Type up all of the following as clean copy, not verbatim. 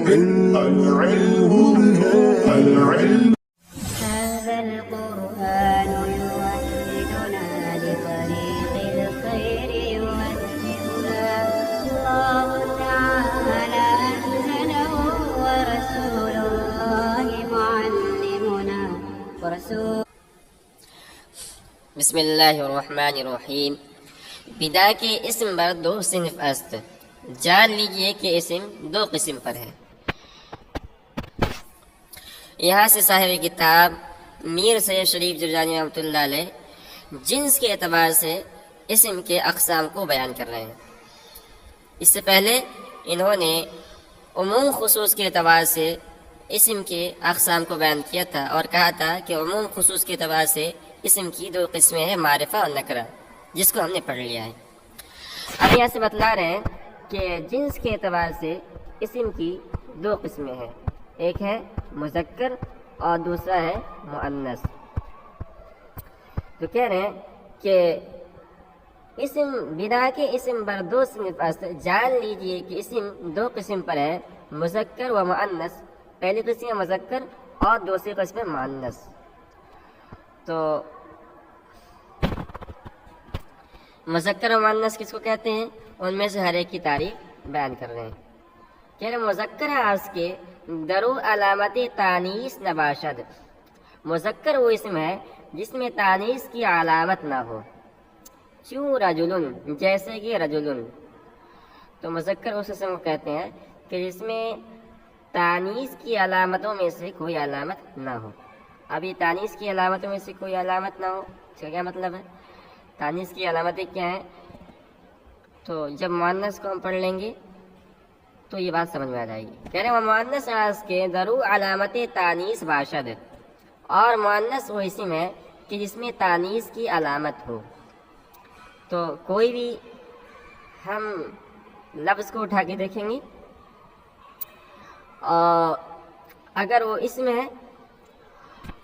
العلم هذا القرآن يوحدنا لطريق الخير يوجهنا الله تعالى أنزله ورسول الله معلمنا بسم اللہ الرحمن الرحیم. بدا کے اسم پر دو صنف است. جان لیجئے کہ اسم دو قسم پر ہے. یہاں سے صاحب کتاب میر سید شریف جرجانی رحمۃ اللہ علیہ جنس کے اعتبار سے اسم کے اقسام کو بیان کر رہے ہیں. اس سے پہلے انہوں نے عموم خصوص کے اعتبار سے اسم کے اقسام کو بیان کیا تھا اور کہا تھا کہ عموم خصوص کے اعتبار سے اسم کی دو قسمیں ہیں، معرفہ اور نکرہ، جس کو ہم نے پڑھ لیا ہے. اب یہاں سے بتلا رہے ہیں کہ جنس کے اعتبار سے اسم کی دو قسمیں ہیں، ایک ہے مذکر اور دوسرا ہے مؤنث. تو کہہ رہے ہیں کہ اسم بنا کے اسم پر دو صنف است. جان لیجئے کہ اسم دو قسم پر ہے، مذکر و مؤنث. پہلی قسم ہے مذکر اور دوسری قسم ہے مؤنث. تو مذکر و مؤنث کس کو کہتے ہیں؟ ان میں سے ہر ایک کی تعریف بیان کر رہے ہیں. کہہ رہے مذکر آس کے درو علامت تانیث نباشد. مذکر وہ اسم ہے جس میں تانیث کی علامت نہ ہو. چوں رجلن، جیسے کہ رجلن. تو مذکر اس اسم کو کہتے ہیں کہ جس میں تانیث کی علامتوں میں سے کوئی علامت نہ ہو. اب یہ تانیث کی علامتوں میں سے کوئی علامت نہ ہو، اس کا کیا مطلب ہے؟ تانیث کی علامتیں کیا ہیں؟ تو جب مؤنث کو ہم پڑھ لیں گے تو یہ بات سمجھ میں آ جائے گی. کہہ رہے ہیں مؤنث آس کے درو علامت تانیث باشد. اور مؤنث وہ اسم ہے کہ جس میں تانیث کی علامت ہو. تو کوئی بھی ہم لفظ کو اٹھا کے دیکھیں گے اور اگر وہ اسم ہے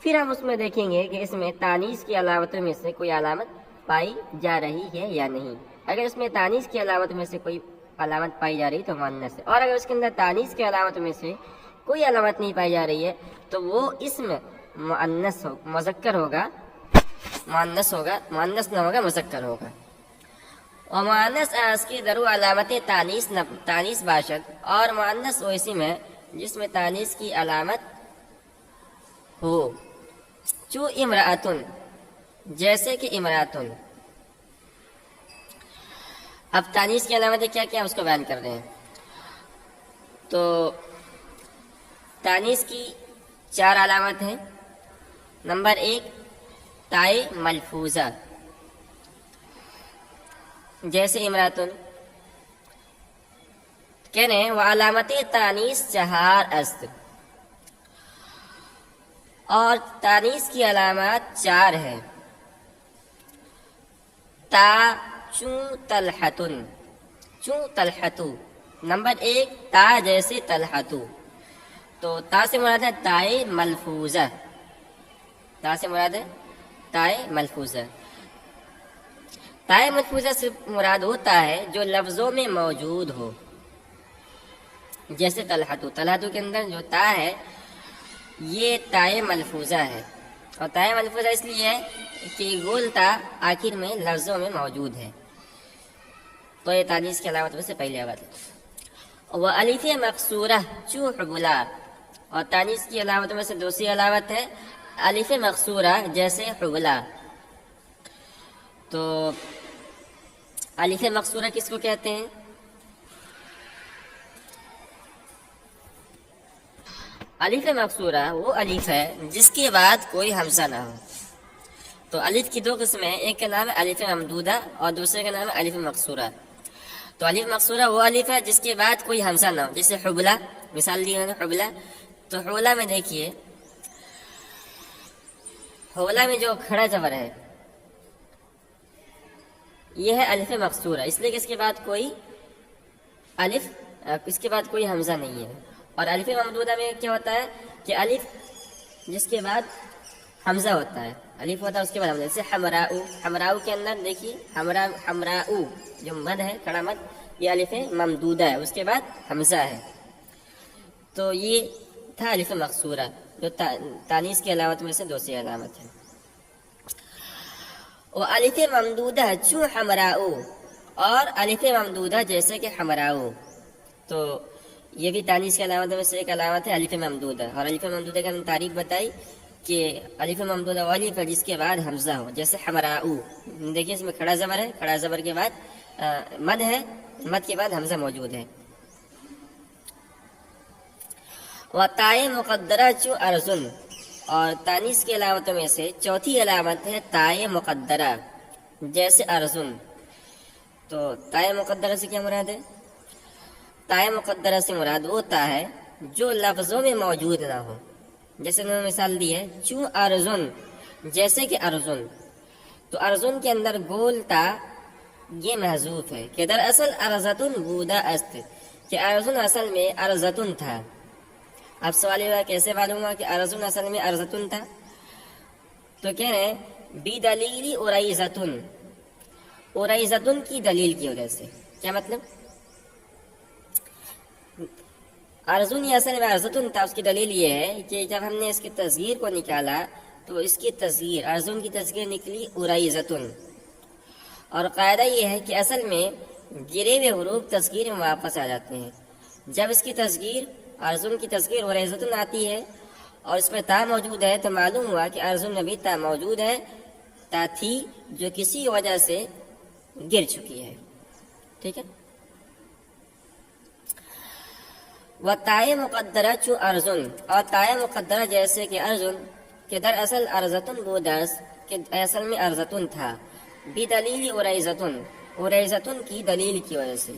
پھر ہم اس میں دیکھیں گے کہ اس میں تانیث کی علامتوں میں سے کوئی علامت پائی جا رہی ہے یا نہیں. اگر اس میں تانیث کی علامت میں سے کوئی علامت پائی جا رہی تو مؤنث ہے، اور اگر اس کے اندر تانیث کی علامت میں سے کوئی علامت نہیں پائی جا رہی ہے تو وہ اسم مؤنث ہو، مذکر ہوگا، مؤنث ہوگا، مؤنث نہ ہوگا، مذکر ہوگا. اور مؤنث اس کی درو علامت تانیث باشد. اور مؤنث وہ اسم ہے جس میں تانیث کی علامت ہو. چو امرأتن، جیسے کہ امرأتن. اب تانیث کی علامتیں کیا کیا اس کو بیان کر رہے ہیں. تو تانیث کی 4 علامت ہیں. نمبر 1 تائے ملفوظہ، جیسے امرأتن. کہہ رہے ہیں وہ علامت تانیث 4 است. اور تانیث کی علامات 4 ہیں. تا چوں طلحتن، چوں طلحتو. نمبر 1 تا جیسے طلحتو. تو تا سے مراد ہے تائے ملفوظہ. تا سے مراد ہے تائے ملفوظہ. تائے ملفوظہ سے مراد ہوتا ہے جو لفظوں میں موجود ہو، جیسے طلحتو. طلحتو کے اندر جو تا ہے یہ تائے ملفوظہ ہے. اور تائے ملفوظہ اس لیے ہے کہ گول تا آخر میں لفظوں میں موجود ہے. تو یہ تانیث کی علامت میں سے پہلی علامت ہے. وہ الف مقصورہ چو حبلا. اور تانیث کی علامت میں سے دوسری علامت ہے الف مقصورہ جیسے حبلا. تو الف مقصورہ کس کو کہتے ہیں؟ الف مقصورہ وہ الف ہے جس کے بعد کوئی حمزہ نہ ہو. تو الف کی 2 قسمیں ہیں، ایک کا نام ہے الف ممدودہ اور دوسرے کا نام ہے الف مقصورہ. تو الف مقصورہ وہ الف ہے جس کے بعد کوئی حمزہ نہ ہو، جیسے حبلہ. مثال دی ہے حبلہ. تو حبلہ میں دیکھیے، حبلہ میں جو کھڑا زبر ہے یہ ہے الف مقصورہ، اس لیے کہ اس کے بعد کوئی حمزہ نہیں ہے. اور الف ممدودہ میں کیا ہوتا ہے کہ الف جس کے بعد حمزہ ہوتا ہے، الف ہوتا ہے اس کے بعد حمزہ. جیسے حمراؤ. حمراؤ کے اندر دیکھیے حمراؤ جو مد ہے، کھڑا مد، یہ الف ممدودہ ہے، اس کے بعد حمزہ ہے. تو یہ تھا الف مقصورہ جو تانیث کی علامت میں سے دوسری علامت ہے. وہ الف ممدودہ چوں حمراؤ، اور الف ممدودہ جیسے کہ حمراؤ، تو یہ بھی تانیث کی علامت میں سے ایک علامت ہے الف ممدودہ. اور الف ممدودہ کی ہم نے تعریف بتائی کہ الف ممدودہ وہ الف ہے جس کے بعد حمزہ ہو، جیسے حمراؤ. دیکھیے اس میں کھڑا زبر ہے، کھڑا زبر کے بعد مد ہے، مد کے بعد حمزہ موجود ہے. و تائے مقدرہ چو ارزن، اور تانیث کی علامتوں میں سے چوتھی علامت ہے تائے مقدرہ جیسے ارزن. تو تائے مقدرہ سے کیا مراد ہے؟ تائے مقدرہ سے مراد وہ تا ہے جو لفظوں میں موجود نہ ہو. جیسے انہوں نے مثال دی ہے چوں ارزن، جیسے کہ ارزن. تو ارزن کے اندر گول تا یہ محذوف ہے کہ دراصل ارزتن بودا است، کہ ارزن اصل میں ارزتن تھا. اب سوال یہ کیسے معلوم ہوا کہ ارزن اصل میں ارزتن تھا؟ تو کہہ رہے ہیں بدلیل اریزتن، اریزتن کی دلیل کی وجہ سے. کیا مطلب؟ ارزن یہ اصل میں ارزتن تھا، اس کی دلیل یہ ہے کہ جب ہم نے اس کی تصغیر کو نکالا تو اس کی تصغیر ارزن کی تصغیر نکلی اریزتن. اور قاعدہ یہ ہے کہ اصل میں گرے ہوئے حروف تصغیر میں واپس آ جاتے ہیں. جب اس کی تصغیر ارزن کی تصغیر اریزتن آتی ہے اور اس میں تا موجود ہے تو معلوم ہوا کہ ارزن میں بھی تا موجود ہے، تا تھی جو کسی وجہ سے گر چکی ہے. ٹھیک ہے. وہ تائے مقدرہ چو ارزن، اور تائے مقدرہ جیسے کہ ارزن، کہ دراصل ارزتن بودس، کہ اصل میں ارزتن تھا، بدلیل اریزتن، اریزتن کی دلیل کی وجہ سے.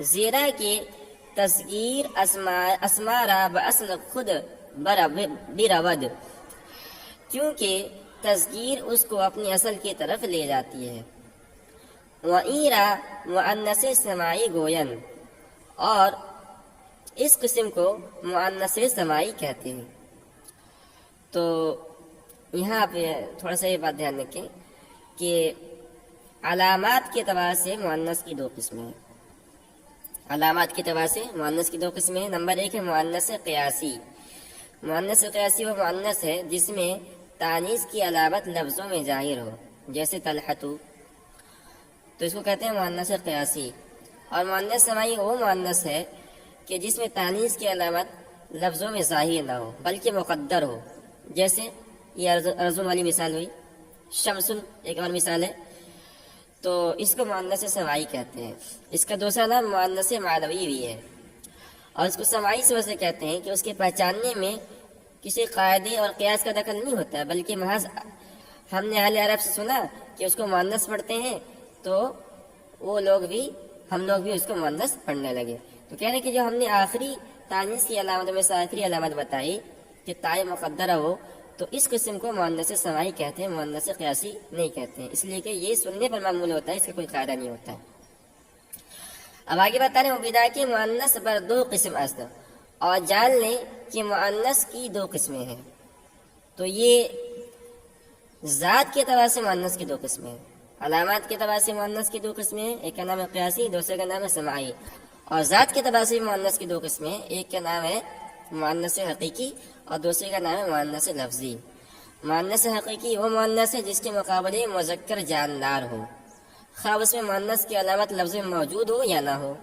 زیرا کی تصغیر اسمارا باصل خود برود، کیونکہ تصغیر اس کو اپنی اصل کی طرف لے جاتی ہے. وَإِيرَا مؤنث سماعی گوین، اور اس قسم کو مؤنث سماعی کہتے ہیں. تو یہاں پہ تھوڑا سا یہ بات دھیان رکھیں کہ علامات کے اعتبار سے مؤنث کی دو قسمیں ہیں. علامات کے اعتبار سے مؤنث کی دو قسمیں ہیں. نمبر ایک ہے مؤنث قیاسی. مؤنث قیاسی وہ مؤنث ہے جس میں تانیث کی علامت لفظوں میں ظاہر ہو، جیسے طلحتو، تو اس کو کہتے ہیں مؤنث قیاسی. اور مؤنث سماعی وہ مؤنث ہے کہ جس میں تانیث کی علامت لفظوں میں ظاہر نہ ہو بلکہ مقدر ہو، جیسے یہ ارزن والی مثال ہوئی. شمسن ایک اور مثال ہے. تو اس کو مؤنث سماعی کہتے ہیں. اس کا دوسرا نام مؤنث معنوی بھی ہے. اور اس کو سماعی سے ویسے کہتے ہیں کہ اس کے پہچاننے میں کسی قاعدے اور قیاس کا دخل نہیں ہوتا، بلکہ محض ہم نے اہل عرب سے سنا کہ اس کو مؤنث پڑھتے ہیں تو وہ لوگ بھی، ہم لوگ بھی اس کو مؤنث پڑھنے لگے. تو کہہ رہے کہ جو ہم نے آخری تانیث کی علامت میں سے آخری علامت بتائی کہ تائے مقدرہ ہو، تو اس قسم کو مؤنث سماعی کہتے ہیں، مؤنث قیاسی نہیں کہتے ہیں، اس لیے کہ یہ سننے پر معمول ہوتا ہے، اس کا کوئی قاعدہ نہیں ہوتا ہے. اب آگے بتا رہے ہیں مبتدا کی مؤنث پر دو قسم است، اور جان لیں کہ مؤنث کی دو قسمیں ہیں. تو یہ ذات کے اعتبار سے مؤنث کی دو قسمیں ہیں، علامات کے اعتبار سے مؤنث کی دو قسمیں ہیں، ایک کا نام ہے قیاسی، دوسرے کا نام ہے سماعی. اور ذات کے اعتبار سے مؤنث کی دو قسمیں ہیں، ایک کا نام ہے مؤنث حقیقی اور دوسرے کا نام ہے مؤنث لفظی. مؤنث حقیقی وہ مؤنث ہے جس کے مقابلے مذکر جاندار ہو، خواہ اس میں مؤنث کی علامت لفظ میں موجود ہو یا نہ ہو.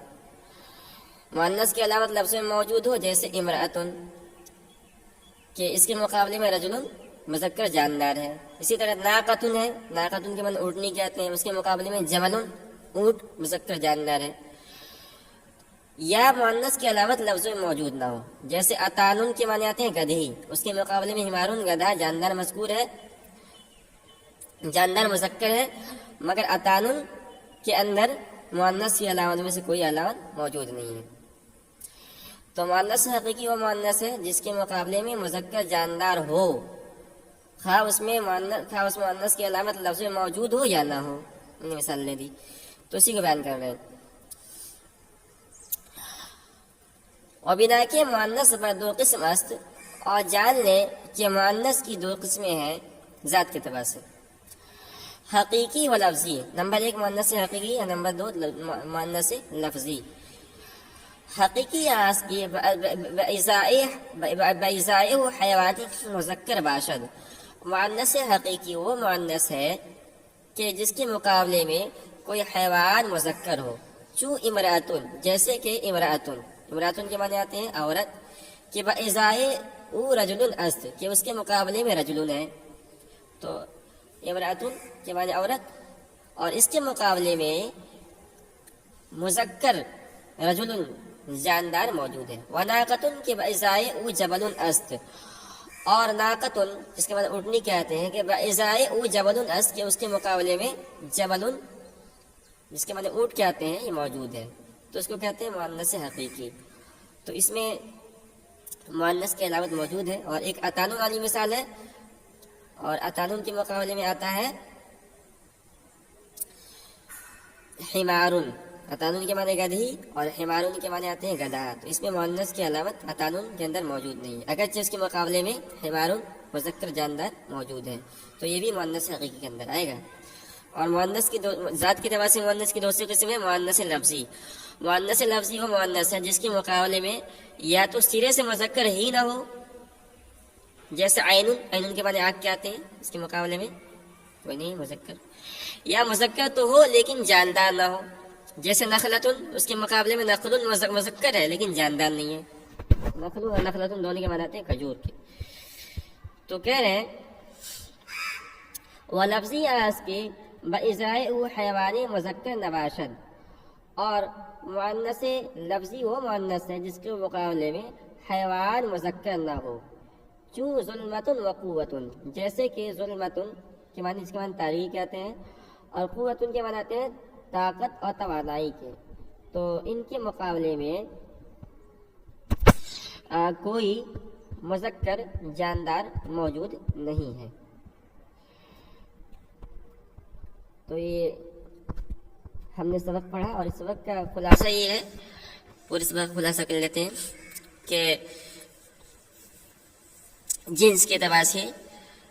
مؤنث کی علامت لفظ میں موجود ہو جیسے امرأتن، کہ اس کے مقابلے میں رجل مذکر جاندار ہے. اسی طرح ناقتن ہے، ناقتن کے معنی اونٹنی کہتے ہیں، اس کے مقابلے میں جمل اونٹ مذکر جاندار ہے. یا مؤنث کی علامت لفظ میں موجود نہ ہو، جیسے اتانن کے معنی آتے ہیں گدھی، اس کے مقابلے میں حمارن گدھا جاندار مذکور ہے، جاندار مذکر ہے، مگر اتانن کے اندر مؤنث کی علامت میں سے کوئی علامت موجود نہیں ہے. تو مؤنث حقیقی وہ مؤنث ہے جس کے مقابلے میں مذکر جاندار ہو، خواہ اس مؤنث کی علامت لفظ میں موجود ہو یا نہ ہو. ہم نے مثال لے دی تو اسی کو بیان کر رہے ہیں. اور بنا کے مؤنث پر دو قسم است، اور جان لیں کہ مؤنث کی دو قسمیں ہیں ذات کے اعتبار سے، حقیقی و لفظی. نمبر ایک مؤنث حقیقی اور نمبر دو مؤنث لفظی. حقیقی آس کی بإزائه حیواتی مذکر باشد. مؤنث حقیقی وہ مؤنث ہے کہ جس کے مقابلے میں کوئی حیوان مذکر ہو. چو امراتن جیسے کہ امراتن کے معنی آتے ہیں عورت. کہ بإزائه رجل است کہ اس کے مقابلے میں رجل ہے. تو امراتن کے معنی عورت اور اس کے مقابلے میں مذکر رجل جاندار موجود ہے. وناقتن کے بإزائه جبل است اور ناقتن جس کے معنی اونٹنی کہتے ہیں کہ بإزائه جبل است کہ اس کے مقابلے میں جبل جس کے معنی اونٹ کہتے ہیں یہ موجود ہے. تو اس کو کہتے ہیں مؤنث حقیقی. تو اس میں مؤنث کی علامت موجود ہے. اور ایک اتانون والی مثال ہے اور اتانون کے مقابلے میں آتا ہے حمارن. اتانون کے معنی گدھی اور حمارن کے معنی آتے ہیں گدھا. تو اس میں مؤنث کی علامت اتانون کے اندر موجود نہیں ہے اگرچہ اس کے مقابلے میں حمارن مذکر جاندار موجود ہے. تو یہ بھی مؤنث حقیقی کے اندر آئے گا. اور مؤنث کی ذات کے اعتبار سے مؤنث کی دوسری قسم ہے مؤنث لفظی. مؤنث لفظی وہ مؤنث ہے جس کے مقابلے میں یا تو سرے سے مذکر ہی نہ ہو جیسے عین کے معنی آنکھ کے آتے ہیں اس کے مقابلے میں کوئی نہیں مذکر. یا مذکر تو ہو لیکن جاندار نہ ہو جیسے نخلتن اس کے مقابلے میں نخل مذکر ہے لیکن جاندار نہیں ہے. نخل اور نخلتن دونوں کے معنی آتے ہیں کھجور کے. تو کہہ رہے ہیں وہ لفظی آس کے بإزائه حیوان مذکر نباشد. اور مؤنث لفظی وہ مؤنث ہے جس کے مقابلے میں حیوان مذکر نہ ہو. چون ظلمتن و قوتن جیسے کہ ظلمتن کے معنی جس کے معنی تاریخ کہتے ہیں اور قوتن کے معنی آتے ہیں طاقت اور توانائی کے. تو ان کے مقابلے میں کوئی مذکر جاندار موجود نہیں ہے. تو یہ ہم نے سبق پڑھا اور اس سبق کا خلاصہ یہ ہے پورے سبق کا خلاصہ کر لیتے ہیں کہ جنس کے اعتبار سے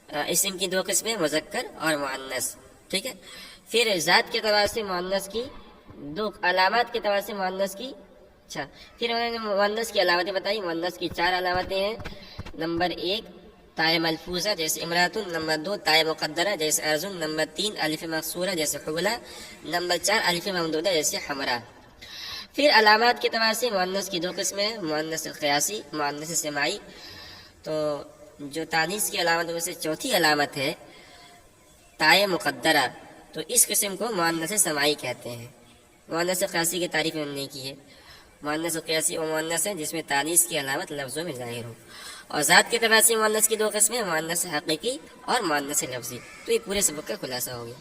اسم کی دو قسمیں مذکر اور مؤنث. ٹھیک ہے. پھر ذات کے اعتبار سے مؤنث کی دو علامات کے اعتبار سے مؤنث کی پھر انہوں نے مؤنث کی علامتیں بتائی. مؤنث کی 4 علامتیں ہیں. نمبر 1 تائے ملفوظہ جیسے امراتن. نمبر 2 تائے مقدرہ جیسے ارزن. نمبر 3 الف مقصورہ جیسے حبلہ. نمبر 4 الف ممدودہ جیسے حمرہ. پھر علامات کے اعتبار سے مؤنث کی 2 قسمیں ہیں مؤنث قیاسی مؤنث سماعی. تو جو تانیث کی علامت میں سے چوتھی علامت ہے تائے مقدرہ تو اس قسم کو مؤنث سماعی کہتے ہیں. مؤنث قیاسی کی تعریف میں نے کی ہے. مؤنث قیاسی وہ مؤنث ہے جس میں تانیث کی علامت لفظوں میں ظاہر ہو. اور ذات کے اعتبار سے مؤنث کی 2 قسمیں مؤنث حقیقی اور مؤنث لفظی. تو یہ پورے سبق کا خلاصہ ہو گیا.